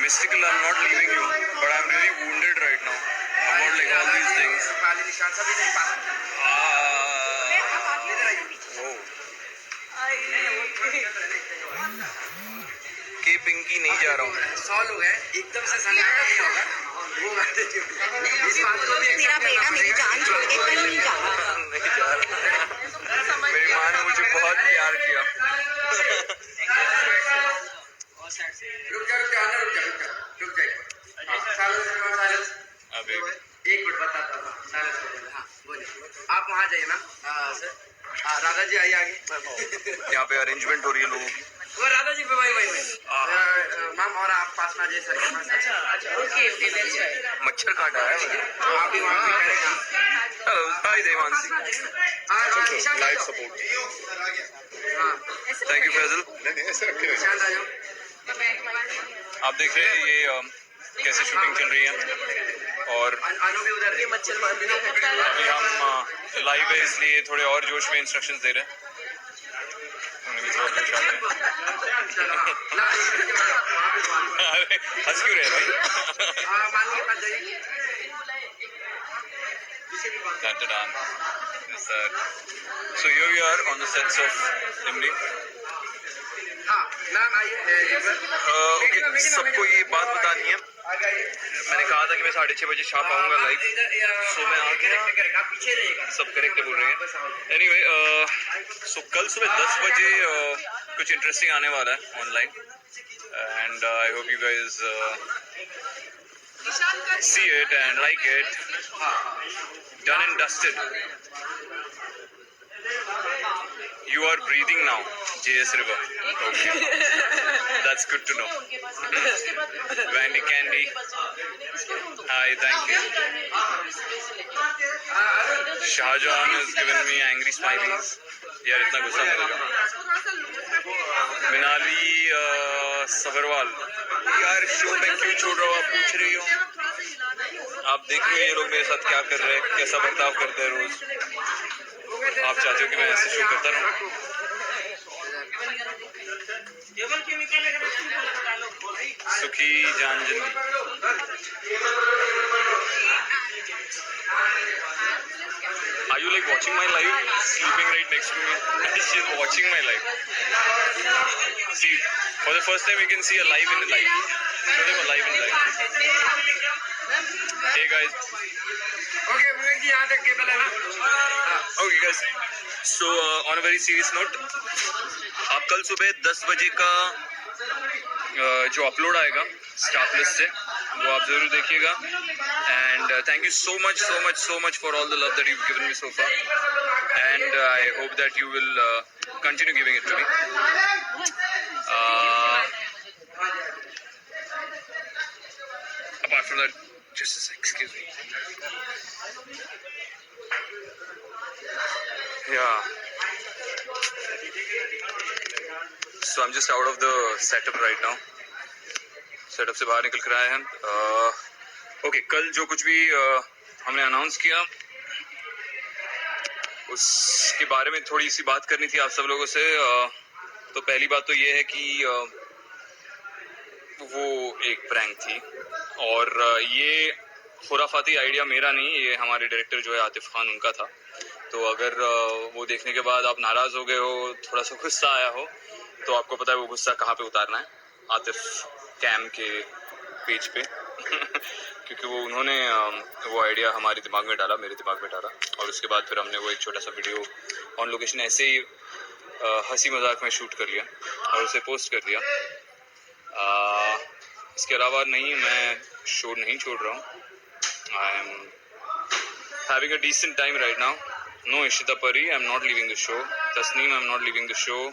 Mystical, I'm not leaving you, but I'm really wounded right now about like all these things. के पिंकी नहीं जा रहा हूँ। 100 लोग हैं, एकदम से सन्नाटा नहीं होगा। वो बात है। इस बात को भी मेरा बेटा मेरी जान छोड़ के कहीं नहीं जा रहा। मेरी माँ ने मुझे बहुत प्यार किया। रुक जा अबे एक मिनट बताता हूँ। हाँ बोलिए। आप वहाँ जाइए ना सर। राधा जी आइए आगे। यहाँ पे अरेंजमेंट हो रही है लोगों की। वो राधा जी पे वही मैम और आप पास में आ जाइए सर। ओके मच्छर काटा है। आप भी वहाँ पे करेगा। हाय देवांशी। Live support. हाँ थैंक यू फैजल। शांत आ जाओ। आप देख रहे हैं ये कैसे शूटिंग चल रही है और अनु भी उधर ये मच्छर मार देना। अभी हम लाइव है इसलिए थोड़े और जोश में इंस्ट्रक्शंस दे रहे हैं। हंस क्यों रहे भाई? So here we are on the sets of Imli. सबको ये बात बतानी है। मैंने कहा था कि मैं 6:30 बजे छाप आऊंगा लाइव। सो मैं आ गया। सब करेक्ट बोल रहे हैं। एनीवे सो कल सुबह 10 बजे कुछ इंटरेस्टिंग आने वाला है online and I hope you guys see it and like it. Done and dusted. You are breathing now, JS River. Okay. That's good to know. Vandy Candy. Hi, thank you. Shahjahan has given me angry smileys. यार इतना गुस्सा मत करो। मिनाली सबरवाल यार show में क्यों छोड़ रहा हो आप पूछ रही हो। आप देख रहे हो ये लोग मेरे साथ क्या कर रहे हैं, कैसा बर्ताव करते हैं रोज। आप चाहते हो कि मैं ऐसे शो करता रहूं? सुखी जान जिंदगी। Are you like watching my live? Sleeping right next to me. She's watching my live. See, for the first time you can see a live in the live. Show them a live in live. Hey guys. Okay, Vivek ji यहाँ तक cable है ना? Okay guys. So on a very serious note, आप कल सुबह 10 बजे का जो अपलोड आएगा स्टाफ लिस्ट से वो आप जरूर देखिएगा and thank you so much for all the love that you given me so far and I hope that you will continue giving it to me. Apart from that just excuse me yeah so I'm just out of the setup right now. Setup से बाहर निकल कर आए हैं। Okay कल जो कुछ भी हमने अनाउंस किया उसके बारे में थोड़ी सी बात करनी थी आप सब लोगों से। तो पहली बात तो ये है कि वो एक प्रैंक थी और ये खुराफाती आइडिया मेरा नहीं, ये हमारे डायरेक्टर जो है आतिफ खान उनका था। तो अगर वो देखने के बाद आप नाराज़ हो गए हो, थोड़ा सा गुस्सा आया हो, तो आपको पता है वो गुस्सा कहाँ पे उतारना है, आतिफ कैम के पेज पे क्योंकि वो उन्होंने वो आइडिया हमारे दिमाग में डाला, मेरे दिमाग में डाला और उसके बाद फिर हमने वो एक छोटा सा वीडियो ऑन लोकेशन ऐसे ही हंसी मजाक में शूट कर लिया और उसे पोस्ट कर दिया। इसके अलावा नहीं, मैं शो नहीं छोड़ रहा हूँ। I am having a decent time right now. No Ishita Pari, I am not leaving the show. Tasneem, I am not leaving the show.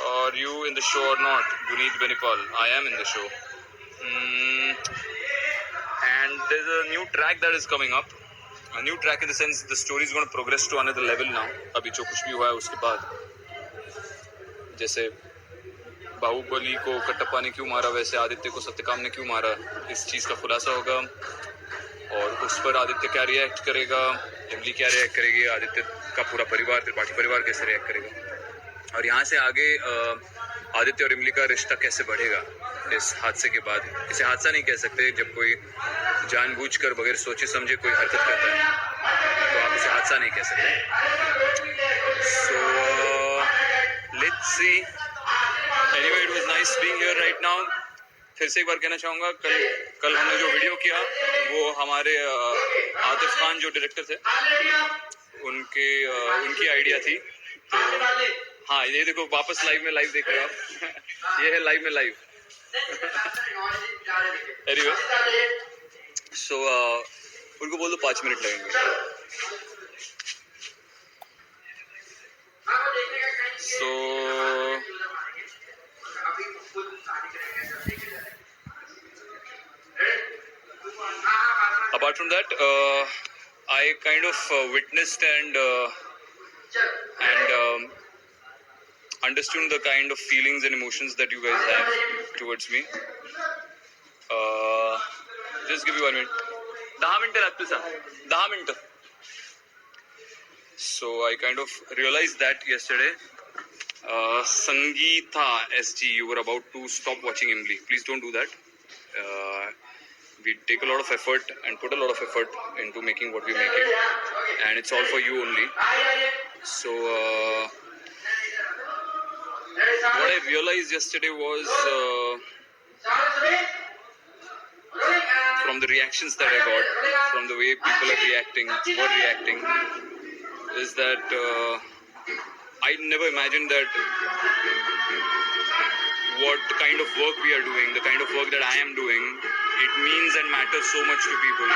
Are you in the show or not? Guneet Benipal, I am in the show. And there's a new track that is coming up. A new track in the sense the story is going to progress to another level now. अभी जो कुछ भी हुआ है उसके बाद, जैसे बाहुबली को कटप्पा ने क्यों मारा, वैसे आदित्य को सत्यकाम ने क्यों मारा, इस चीज़ का खुलासा होगा और उस पर आदित्य क्या रिएक्ट करेगा, इमली क्या रिएक्ट करेगी, आदित्य का पूरा परिवार, त्रिपाठी परिवार कैसे रिएक्ट करेगा, और यहाँ से आगे आदित्य और इमली का रिश्ता कैसे बढ़ेगा इस हादसे के बाद। इसे हादसा नहीं कह सकते, जब कोई जानबूझकर बगैर सोचे समझे कोई हरकत करता है तो आप उसे हादसा नहीं कह सकते। So let's see. Anyway, it was nice being here right now. फिर से एक बार कहना चाहूँगा, कल हमने जो वीडियो किया वो हमारे आतिफ खान जो डायरेक्टर थे उनकी आइडिया थी। तो हाँ, ये देखो वापस लाइव में लाइव देख रहे हो आप ये है लाइव में लाइव। एनीवे, सो उनको बोल दो 5 मिनट लगेंगे। सो apart from that, I kind of witnessed and understood the kind of feelings and emotions that you guys have towards me. Just give me 1 minute. 10 मिनिटं लागतील सर, 10 मिनिटं. So I kind of realized that yesterday. Sangeeta SG, you were about to stop watching Imli. Please don't do that. We take a lot of effort and put a lot of effort into making what we're making, and it's all for you only. So what I realized yesterday was from the reactions that I got, from the way people are were reacting, is that I never imagined that what kind of work we are doing, the kind of work that I am doing, it means and matters so much to people.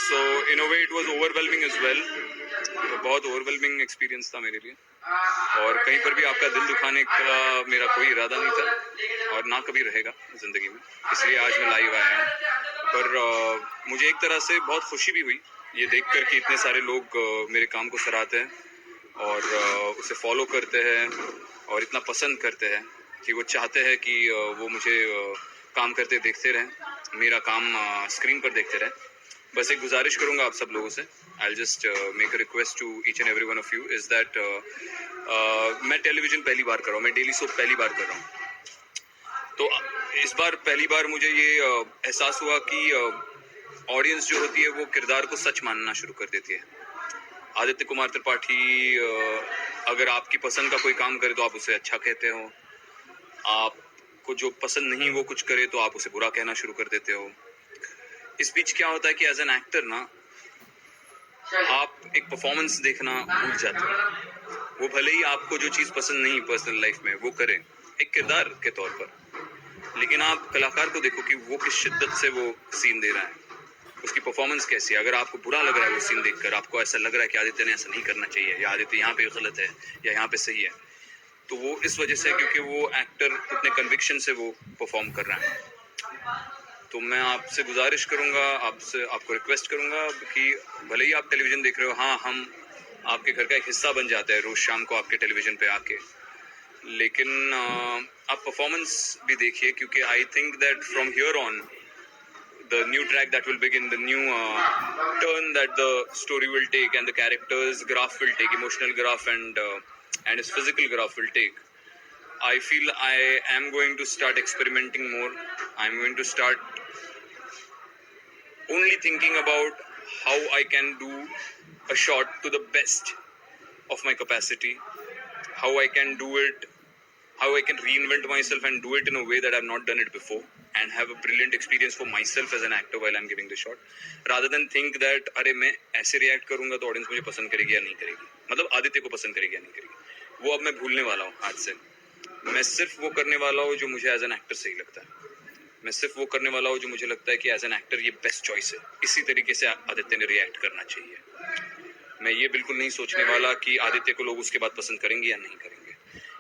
So in a way it was overwhelming as well. बहुत overwhelming experience था मेरे लिए, और कहीं पर भी आपका दिल दुखाने का मेरा कोई इरादा नहीं था और ना कभी रहेगा जिंदगी में, इसलिए आज मैं लाइव आया हूँ। पर मुझे एक तरह से बहुत खुशी भी हुई ये देखकर कि इतने सारे लोग मेरे काम को सराहते हैं और उसे फॉलो करते हैं और इतना पसंद करते हैं कि वो चाहते हैं कि वो मुझे काम करते देखते रहें, मेरा काम स्क्रीन पर देखते रहें। बस एक गुजारिश करूंगा आप सब लोगों से, I'll just make a request to each and every one of you, is that मैं टेलीविज़न पहली बार कर रहा हूँ, मैं डेली सोप पहली बार कर रहा हूँ। तो इस बार पहली बार मुझे ये एहसास हुआ कि ऑडियंस जो होती है वो किरदार को सच मानना शुरू कर देती है। आदित्य कुमार त्रिपाठी अगर आपकी पसंद का कोई काम करे तो आप उसे अच्छा कहते हो, आपको जो पसंद नहीं वो कुछ करे तो आप उसे बुरा कहना शुरू कर देते हो। इस बीच क्या होता है कि एज एन एक्टर ना, आप एक परफॉर्मेंस देखना भूल जाते हो। वो भले ही आपको जो चीज़ पसंद नहीं पर्सनल लाइफ में वो करें एक किरदार के तौर पर, लेकिन आप कलाकार को देखो कि वो किस शिद्दत से वो सीन दे रहा है, उसकी परफॉर्मेंस कैसी है। अगर आपको बुरा लग रहा है वो सीन देखकर, आपको ऐसा लग रहा है कि आदित्य ने ऐसा नहीं करना चाहिए, या आदित्य यहाँ पे गलत है या यहाँ पे सही है, तो वो इस वजह से क्योंकि वो एक्टर उतने कन्विक्शन से वो परफॉर्म कर रहा है। तो मैं आपसे गुजारिश करूंगा, आपको रिक्वेस्ट करूंगा कि भले ही आप टेलीविज़न देख रहे हो, हाँ हम आपके घर का एक हिस्सा बन जाता है रोज़ शाम को आपके टेलीविज़न पे आके, लेकिन आप परफॉर्मेंस भी देखिए, क्योंकि I think that from here on the new track that will begin, the new turn that the story will take and the character's graph will take, emotional graph and his physical graph will take. I feel I am going to start experimenting more. I'm going to start only thinking about how I can do a shot to the best of my capacity, how I can do it, how I can reinvent myself and do it in a way that I've not done it before, and have a brilliant experience for myself as an actor while I'm giving the shot, rather than think that अरे मैं ऐसे react करूंगा तो audience मुझे पसंद करेगी या नहीं करेगी, मतलब आदित्य को पसंद करेगी या नहीं करेगी, वो अब मैं भूलने वाला हूँ आज से। मैं सिर्फ वो करने वाला हूँ जो मुझे एज एन एक्टर सही लगता है, मैं सिर्फ वो करने वाला हूँ जो मुझे लगता है कि एज एन एक्टर ये बेस्ट चॉइस है, इसी तरीके से आदित्य ने रिएक्ट करना चाहिए। मैं ये बिल्कुल नहीं सोचने वाला कि आदित्य को लोग उसके बाद पसंद करेंगे या नहीं करेंगे,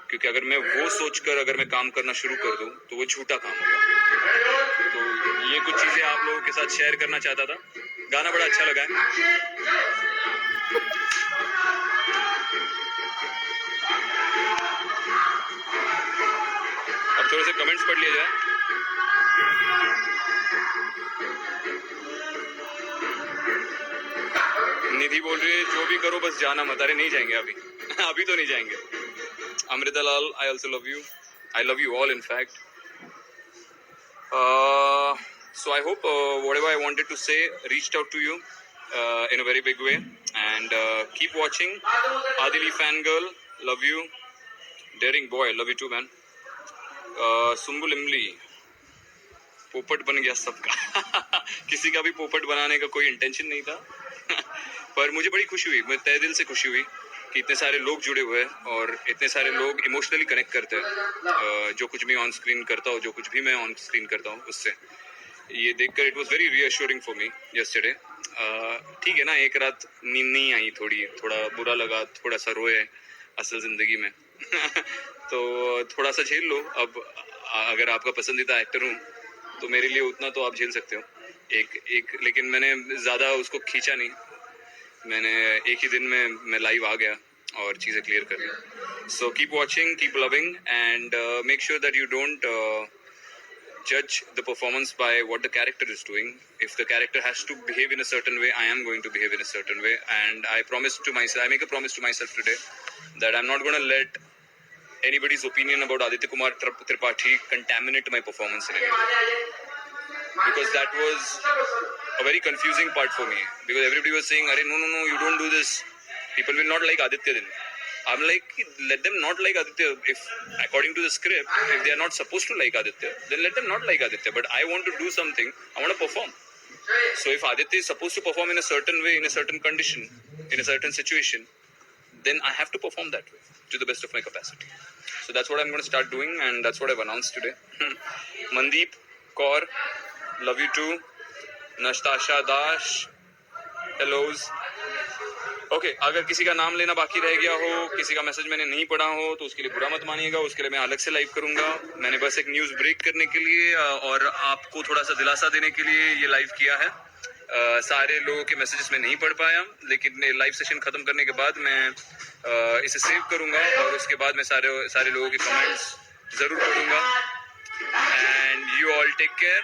क्योंकि अगर मैं वो सोचकर अगर मैं काम करना शुरू कर दूं तो वो झूठा काम होगा। तो ये कुछ चीजें आप लोगों के साथ शेयर करना चाहता था। गाना बड़ा अच्छा लगा है। अब थोड़े से कमेंट्स पढ़ लिया जाए। निधि बोल रही है जो भी करो बस जाना मत. अरे नहीं जाएंगे अभी. अभी तो नहीं जाएंगे. Amrita Lal, I also love you. I love you all, in fact. So I hope whatever I wanted to say reached out to you in a very big way. And keep watching. Adili Fangirl, love you. Daring Boy, love you too, man. Sumbul Imli, पोपट बन गया सबका. किसी का भी पोपट बनाने का कोई इंटेंशन नहीं था. पर मुझे बड़ी खुशी हुई, मुझे तहे दिल से खुशी हुई कि इतने सारे लोग जुड़े हुए हैं और इतने सारे लोग इमोशनली कनेक्ट करते हैं जो कुछ भी ऑन स्क्रीन करता हूँ, जो कुछ भी मैं ऑन स्क्रीन करता हूँ उससे. ये देखकर it was very reassuring for me yesterday. ठीक है ना, एक रात नींद नहीं आई, थोड़ा बुरा लगा, थोड़ा सा रोए असल जिंदगी में. तो थोड़ा सा झेल लो. अब अगर आपका पसंदीदा एक्टर हूँ तो मेरे लिए उतना तो आप झेल सकते हो. एक लेकिन मैंने ज़्यादा उसको खींचा नहीं. मैंने एक ही दिन में मैं लाइव आ गया और चीज़ें क्लियर कर ली. So keep watching, keep loving and make sure that you don't judge the performance by what the character is doing. If the character has to behave in a certain way, I am going to behave in a certain way. And I make a promise to myself today that I'm not going to let anybody's opinion about Aditya Kumar Tripathi contaminate my performance in any way. Because that was a very confusing part for me. Because everybody was saying, "Arey, no, you don't do this. People will not like Aditya then." I'm like, let them not like Aditya. If according to the script, if they are not supposed to like Aditya, then let them not like Aditya. But I want to do something. I want to perform. So if Aditya is supposed to perform in a certain way, in a certain condition, in a certain situation, then I have to perform that way to the best of my capacity. So that's what I'm going to start doing, and that's what I've announced today. Mandeep Kaur, love you too. Nastasha Dash, hellos. Okay, अगर किसी का नाम लेना बाकी रह गया हो, किसी का मैसेज मैंने नहीं पढ़ा हो तो उसके लिए बुरा मत मानिएगा. उसके लिए मैं अलग से लाइव करूंगा. मैंने बस एक न्यूज़ ब्रेक करने के लिए और आपको थोड़ा सा दिलासा देने के लिए ये लाइव किया है. सारे लोगों के मैसेजेस में नहीं पढ़ पाया, लेकिन लाइव सेशन खत्म करने के बाद मैं इसे सेव करूंगा और उसके बाद मैं सारे लोगों के कमेंट्स ज़रूर पढ़ूंगा. And you all take care.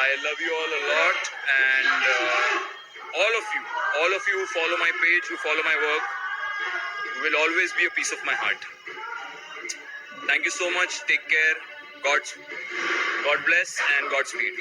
I love you all a lot and all of you who follow my page, who follow my work, will always be a piece of my heart. Thank you so much. Take care. God bless and Godspeed.